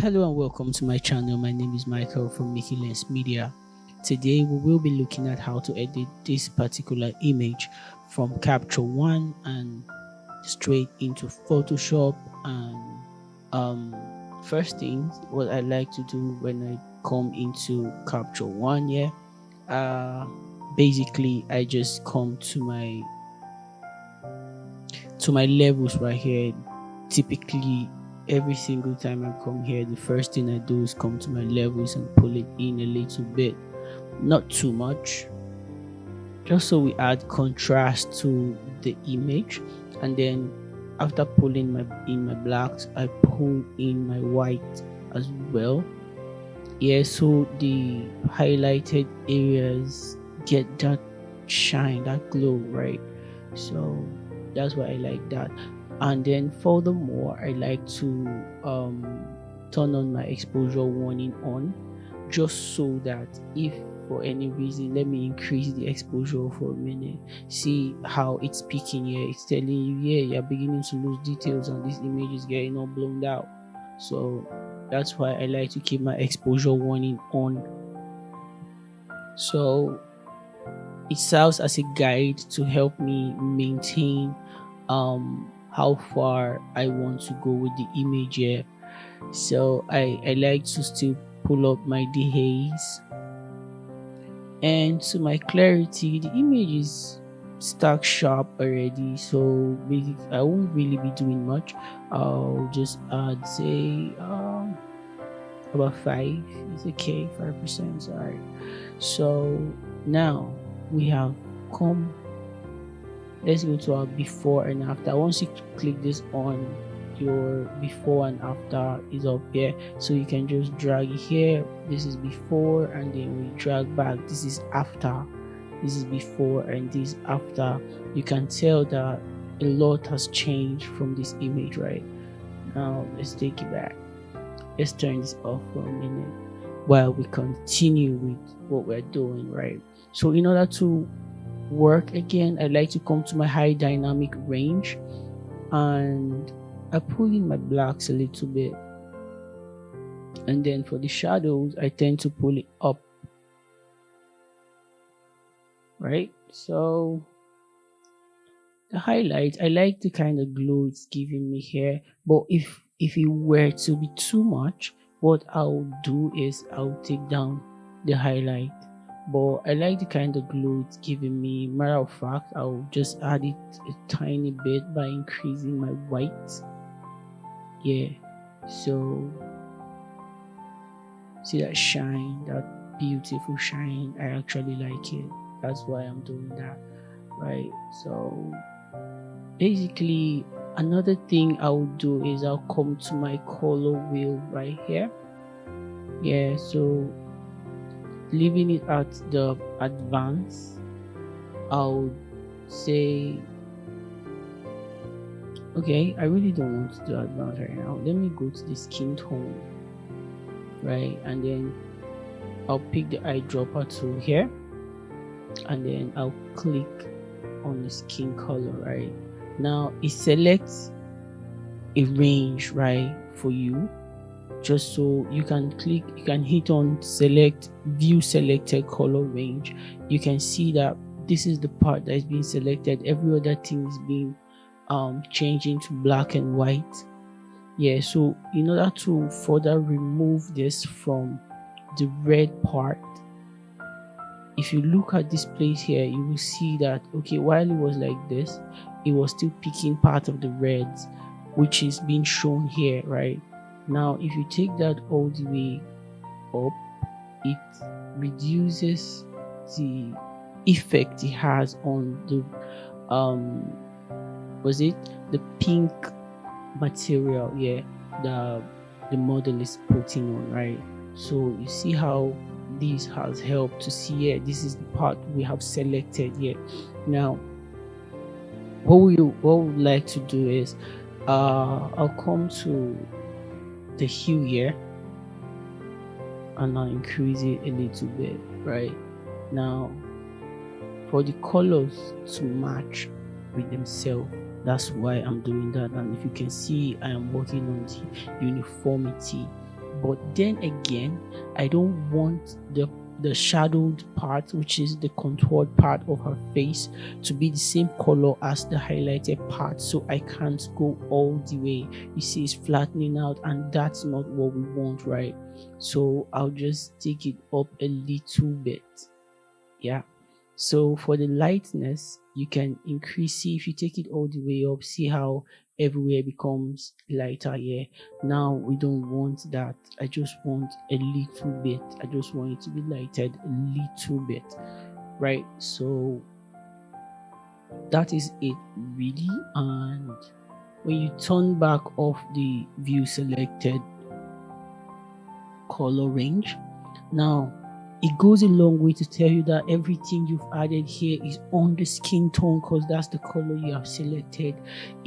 Hello and welcome to my channel. My name is Michael from Highend Media. Today we will be looking at how to edit this particular image from Capture One and straight into Photoshop. And first thing, what I like to do when I come into Capture One, basically I just come to my levels right here. Typically every single time I come here, the first thing I do is come to my levels and pull it in a little bit, not too much, just so we add contrast to the image. And then after pulling my blacks, I pull in my white as well. So the highlighted areas get that shine, that glow, right? So that's why I like that. And then furthermore, I like to turn on my exposure warning on, just so that if for any reason, let me increase the exposure for a minute. See how it's peaking here. It's telling you, you're beginning to lose details and this image is getting all blown out. So that's why I like to keep my exposure warning on. So it serves as a guide to help me maintain how far I want to go with the image here. So I like to still pull up my dehaze, and to my clarity, the image is stark sharp already, so basically I won't really be doing much. I'll just add, say, about 5. It's okay, 5%. Alright, so now we have come. Let's go to our before and after. Once you click this on, your before and after is up here, so you can just drag it here. This is before, and then we drag back. This is after. This is before and this after. You can tell that a lot has changed from this image. Right now, let's take it back. Let's turn this off for a minute while we continue with what we're doing. Right, so in order to work again, I like to come to my high dynamic range and I pull in my blacks a little bit, and then for the shadows I tend to pull it up. Right, so the highlight, I like the kind of glow it's giving me here, but if it were to be too much, what I'll do is I'll take down the highlight. But I like the kind of glow it's giving me. Matter of fact, I'll just add it a tiny bit by increasing my white. So see that shine, that beautiful shine. I actually like it. That's why I'm doing that. Right, so basically another thing I'll do is I'll come to my color wheel right here. So leaving it at the advanced, I'll say, okay, I really don't want to do advanced right now. Let me go to the skin tone, right, and then I'll pick the eyedropper tool here, and then I'll click on the skin color. Right now it selects a range, right, for you, just so you can click, you can hit on select view selected color range. You can see that this is the part that is being selected. Every other thing is being changed into black and white. So in order to further remove this from the red part, if you look at this place here, you will see that, okay, while it was like this, it was still picking part of the reds, which is being shown here. Right now, if you take that all the way up, it reduces the effect it has on the the pink material the model is putting on. Right, so you see how this has helped to see this is the part we have selected here. Now what we would like to do is I'll come to the hue here and I'll increase it a little bit. Right now, for the colors to match with themselves, that's why I'm doing that. And if you can see, I am working on the uniformity, But then again, I don't want the shadowed part, which is the contoured part of her face, to be the same color as the highlighted part, so I can't go all the way. You see, it's flattening out, and that's not what we want, right? So I'll just take it up a little bit. Yeah. So for the lightness, you can increase. See, if you take it all the way up, see how everywhere becomes lighter here. Now we don't want that. I just want a little bit. I just want it to be lighted a little bit, right? So that is it really. And when you turn back off the view selected color range, now it goes a long way to tell you that everything you've added here is on the skin tone, because that's the color you have selected.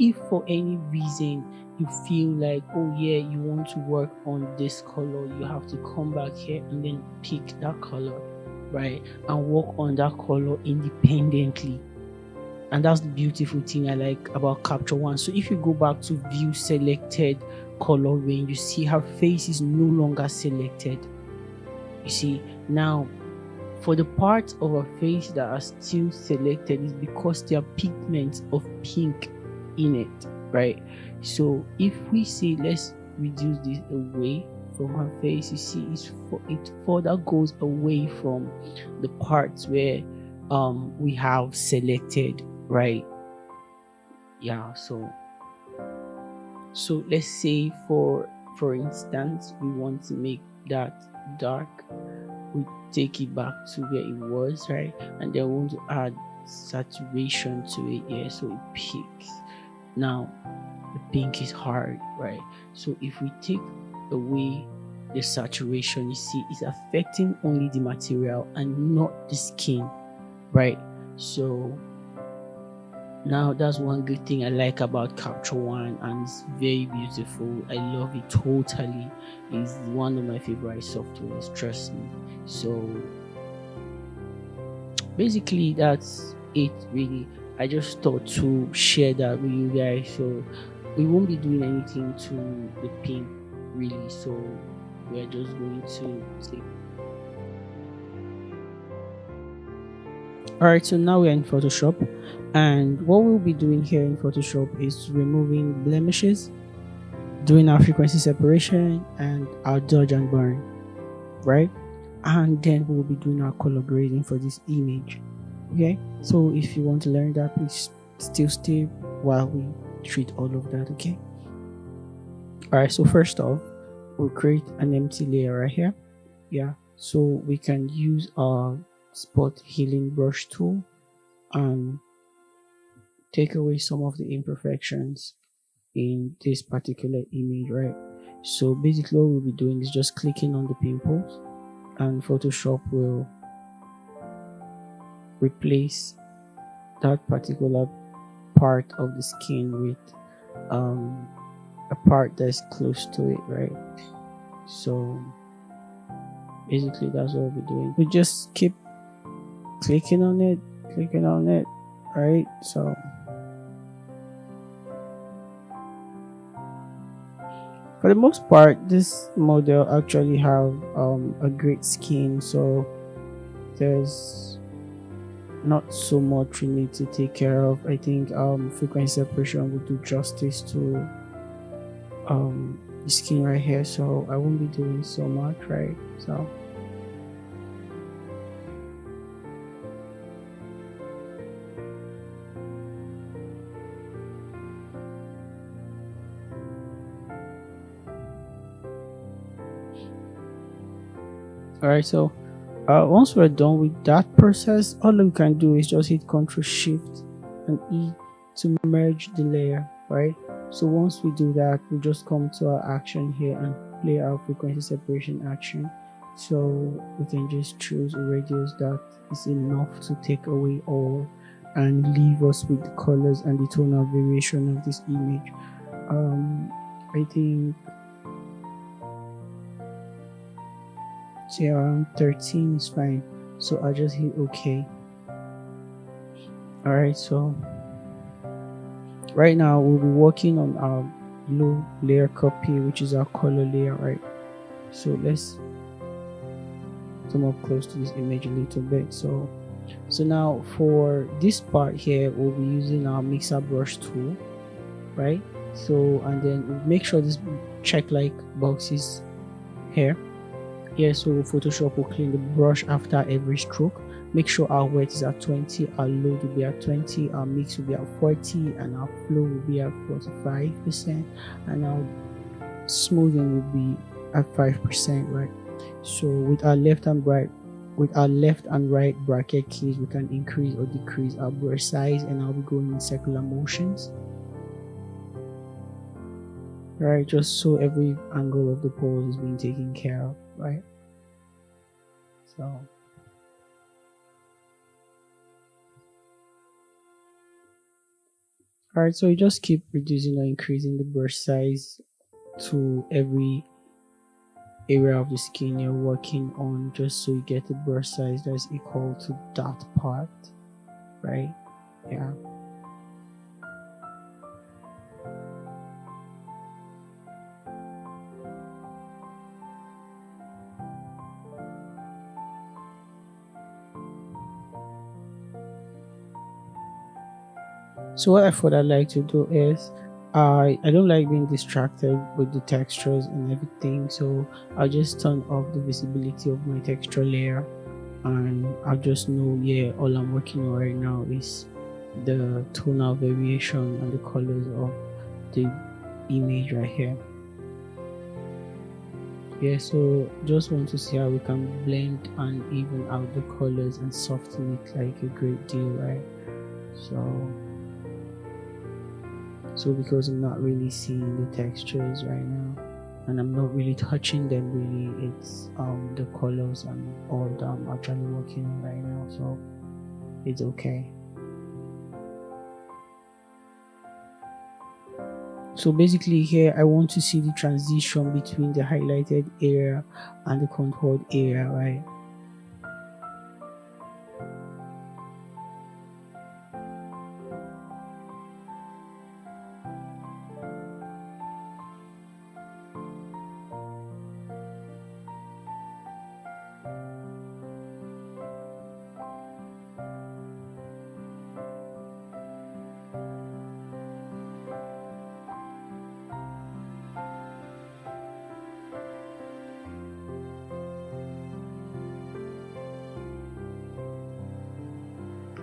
If for any reason you feel like, oh yeah, you want to work on this color, you have to come back here and then pick that color, right, and work on that color independently. And that's the beautiful thing I like about Capture One. So if you go back to view selected color range, you see her face is no longer selected. You see, now for the parts of her face that are still selected, is because there are pigments of pink in it, right? So if we say let's reduce this away from her face, you see it further goes away from the parts where we have selected, right? Yeah. So let's say for instance we want to make that dark, we take it back to where it was, right? And then we want to add saturation to it here, so it peaks. Now the pink is hard, right? So if we take away the saturation, you see it's affecting only the material and not the skin, right? So now that's one good thing I like about Capture One, and it's very beautiful. I love it totally. It's one of my favorite softwares, trust me. So basically that's it really. I just thought to share that with you guys. So we won't be doing anything to the pink really, so we're just going to take. Alright, so now we're in Photoshop, and what we'll be doing here in Photoshop is removing blemishes, doing our frequency separation and our dodge and burn, right? And then we'll be doing our color grading for this image. Okay, so if you want to learn that, please still stay while we treat all of that. Okay. Alright, so first off, we'll create an empty layer right here. Yeah, so we can use our spot healing brush tool and take away some of the imperfections in this particular image, right? So basically what we'll be doing is just clicking on the pimples, and Photoshop will replace that particular part of the skin with a part that's close to it, right? So basically that's what we'll be doing. We just keep clicking on it, right? So for the most part, this model actually have a great skin, so there's not so much we need to take care of. I think frequency separation will do justice to the skin right here, so I won't be doing so much, right? So alright, so once we're done with that process, all we can do is just hit Ctrl Shift and E to merge the layer, right? So once we do that, we just come to our action here and play our frequency separation action. So we can just choose a radius that is enough to take away all and leave us with the colors and the tonal variation of this image. I think say around 13 is fine, so I'll just hit OK. Alright, so right now we'll be working on our blue layer copy, which is our color layer, right? So let's come up close to this image a little bit. So now for this part here, we'll be using our mixer brush tool, right? So and then make sure this check like boxes here. So Photoshop will clean the brush after every stroke. Make sure our wet is at 20, our load will be at 20, our mix will be at 40, and our flow will be at 45%, and our smoothing will be at 5%, right? So with our left and right bracket keys, we can increase or decrease our brush size, and I'll be going in circular motions, right? Just so every angle of the pose is being taken care of, right? So alright, so you just keep reducing or increasing the brush size to every area of the skin you're working on, just so you get a brush size that's equal to that part, right? Yeah. So what I thought I'd like to do is I don't like being distracted with the textures and everything, so I'll just turn off the visibility of my texture layer, and I'll just know, yeah, all I'm working on right now is the tonal variation and the colors of the image right here. Yeah, so just want to see how we can blend and even out the colors and soften it like a great deal, right? So because I'm not really seeing the textures right now, and I'm not really touching them really, it's the colors and all that I'm actually working on right now, so it's okay. So basically here I want to see the transition between the highlighted area and the contoured area, right?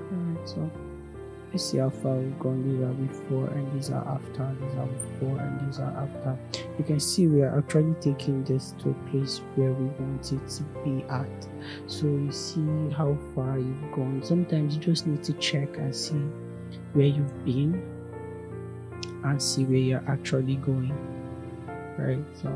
Alright, so let's see how far we've gone. These are before and these are after, these are before and these are after. You can see we are actually taking this to a place where we want it to be at. So you see how far you've gone. Sometimes you just need to check and see where you've been and see where you're actually going, right? So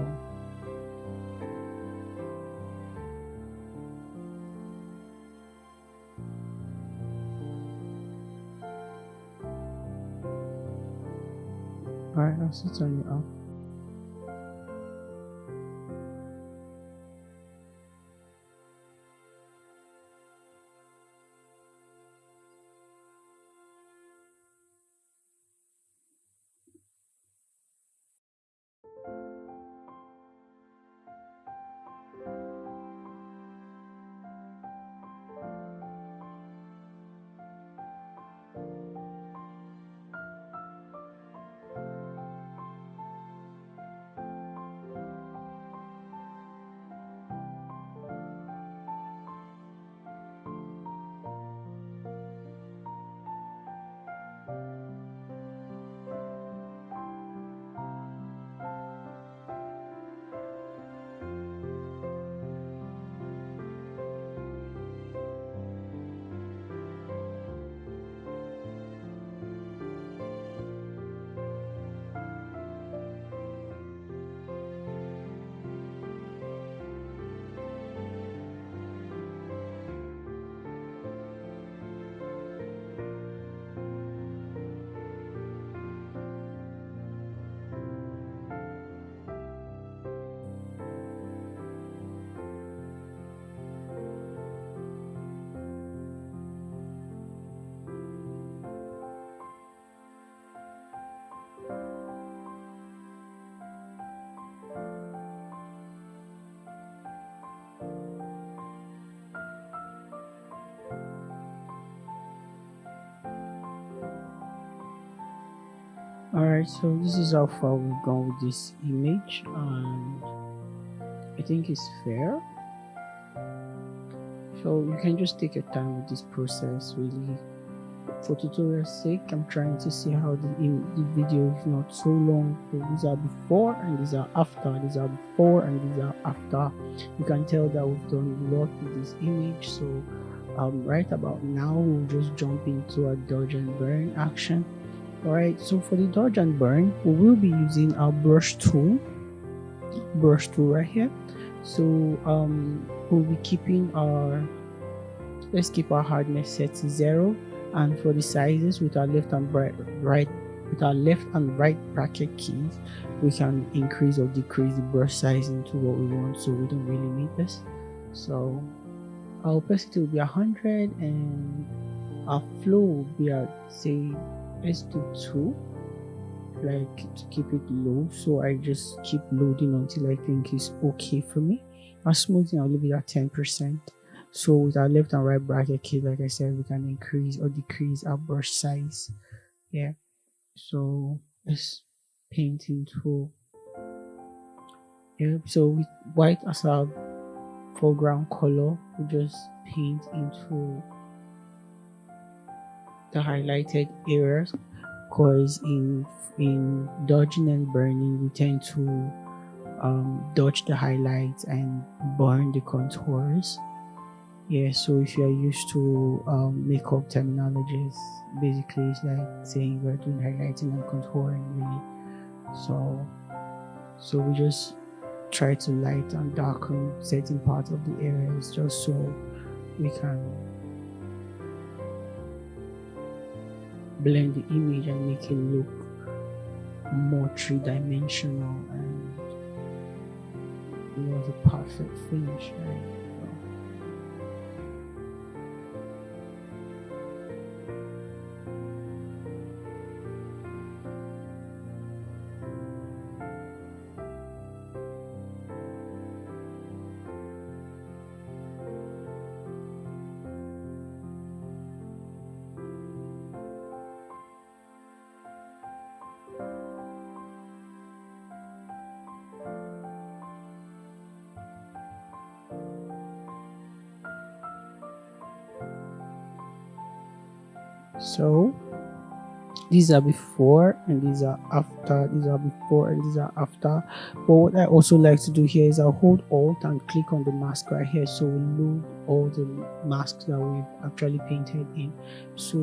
alright, I'll still turn it off. Alright, so this is how far we've gone with this image, and I think it's fair. So you can just take your time with this process. Really, for tutorial's sake, I'm trying to see how the video is not so long. So these are before and these are after. These are before and these are after. You can tell that we've done a lot with this image. So right about now, we'll just jump into a dodge and burn action. Alright, so for the dodge and burn, we will be using our brush tool right here. So we'll be keeping our, let's keep our hardness set to 0, and for the sizes with our left and right with our left and right bracket keys, we can increase or decrease the brush size into what we want, so we don't really need this. So our opacity will be 100 and our flow will be at, say, let's do 2, like to keep it low. So I just keep loading until I think it's okay for me. Our smoothing, I'll leave it at 10%. So with our left and right bracket key, like I said, we can increase or decrease our brush size. Yeah, so let's paint into, yeah, so with white as our foreground color, we just paint into the highlighted areas, because in dodging and burning we tend to dodge the highlights and burn the contours. Yeah, so if you are used to makeup terminologies, basically it's like saying we're doing highlighting and contouring, really. So we just try to light and darken certain parts of the areas just so we can blend the image and make it look more three-dimensional and the perfect finish, right? So these are before and these are after, these are before and these are after. But what I also like to do here is I'll hold alt and click on the mask right here, so we load all the masks that we've actually painted in. So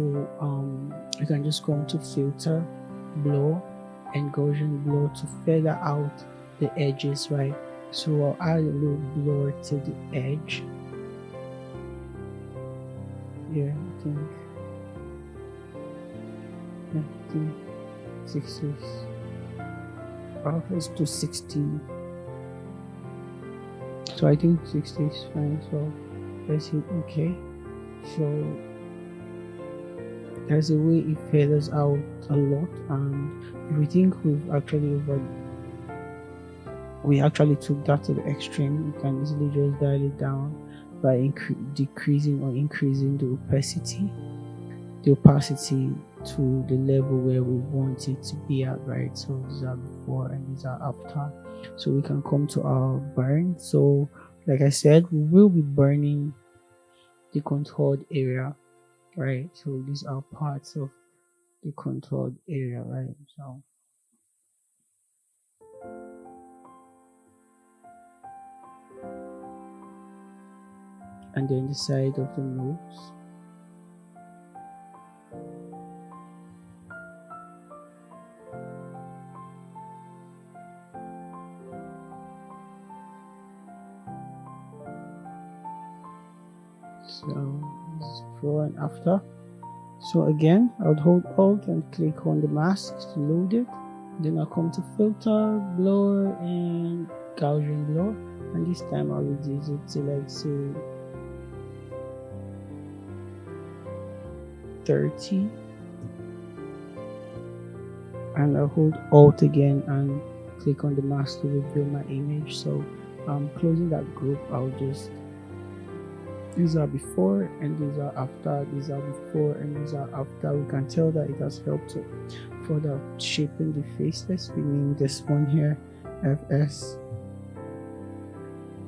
you can just go into filter, blur and Gaussian blur to feather out the edges, right? So I'll add a little blur to the edge. Yeah, I think 60. Let's do 60. So I think 60 is fine. So let's hit OK. So there's a way it feathers out a lot, and if we think we actually took that to the extreme, we can easily just dial it down by decreasing or increasing the opacity to the level where we want it to be at, right? So these are before and these are after. So we can come to our burn. So like I said, we will be burning the contoured area, right? So these are parts of the contoured area, right? So and then the side of the nose. So this is before and after. So again, I would hold Alt and click on the mask to load it. Then I'll come to filter, blur and Gaussian blur, and this time I'll reduce it to like say 30. And I'll hold Alt again and click on the mask to reveal my image. So I'm closing that group. I'll just, these are before and these are after, these are before and these are after. We can tell that it has helped to further shaping the face, let's rename this one here FS.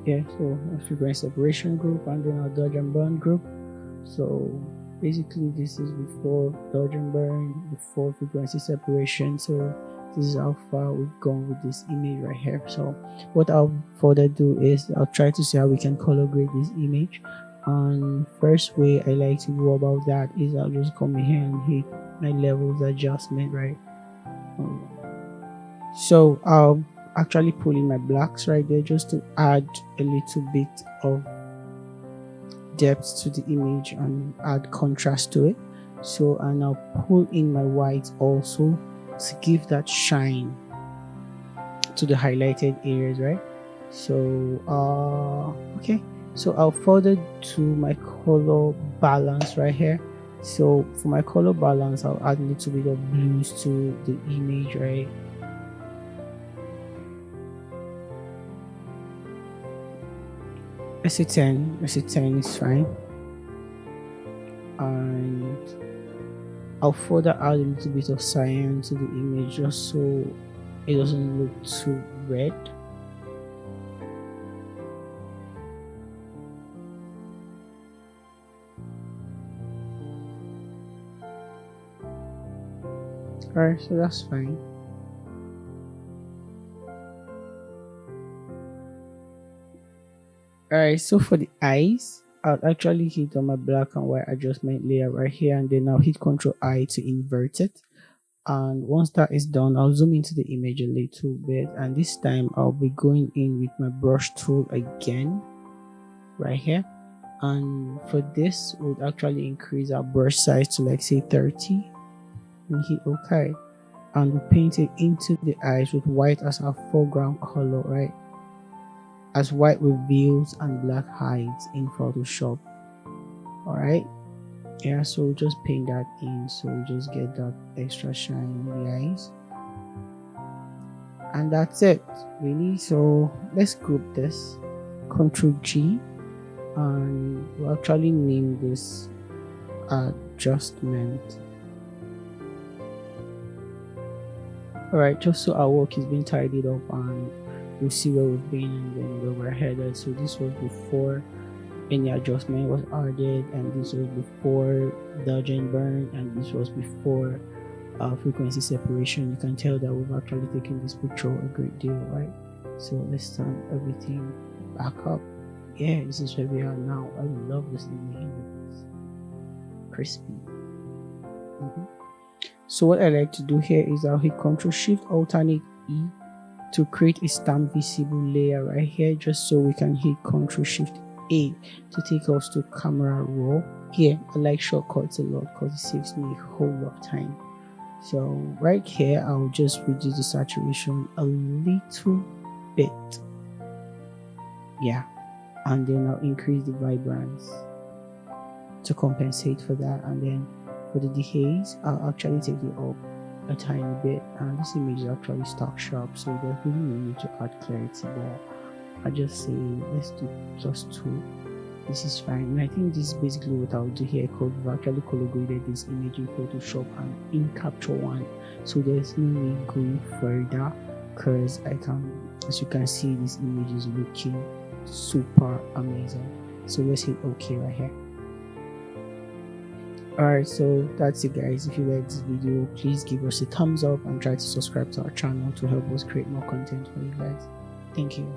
Yeah, so a frequency separation group and then our dodge and burn group. So basically this is before dodge and burn, before frequency separation. So this is how far we've gone with this image right here. So what I'll further do is I'll try to see how we can color grade this image. And first way I like to go about that is I'll just come in here and hit my levels adjustment, right? So I'll actually pull in my blacks right there just to add a little bit of depth to the image and add contrast to it. So and I'll pull in my whites also to give that shine to the highlighted areas, right? So okay, so I'll further to my color balance right here. So for my color balance I'll add a little bit of blues to the image, right? Let's say 10 is fine. And I'll further add a little bit of cyan to the image just so it doesn't look too red. Alright, so that's fine. Alright, so for the eyes, I'll actually hit on my black and white adjustment layer right here, and then I'll hit Ctrl I to invert it. And once that is done, I'll zoom into the image a little bit, and this time I'll be going in with my brush tool again right here. And for this, we'll actually increase our brush size to like say 30 and hit OK. And we paint it into the eyes with white as our foreground color, right? As white reveals and black hides in Photoshop. Alright, yeah, so we'll just paint that in, so we'll just get that extra shine in the eyes, and that's it really. So let's group this, Ctrl G, and we'll actually name this adjustment. Alright, just so our work is being tidied up and we'll see where we've been and then where we're headed. So this was before any adjustment was added, and this was before dodge and burn, and this was before frequency separation. You can tell that we've actually taken this picture a great deal, right? So let's turn everything back up. Yeah, this is where we are now. I love this image. It's crispy. So what I like to do here is I'll hit Ctrl Shift Alternate E to create a stamp visible layer right here, just so we can hit Ctrl Shift A to take us to camera raw. Here I like shortcuts a lot because it saves me a whole lot of time. So right here I'll just reduce the saturation a little bit, yeah, and then I'll increase the vibrance to compensate for that. And then for the dehaze, I'll actually take it up a tiny bit, and this image is actually stock sharp, so there's really no need to add clarity, but I just say let's do just 2. This is fine, and I think this is basically what I'll do here, because we've actually color graded this image in Photoshop and in Capture One, so there's no need going further, because as you can see, this image is looking super amazing. So let's hit OK right here. Alright, so that's it guys. If you like this video, please give us a thumbs up and try to subscribe to our channel to help us create more content for you guys. Thank you.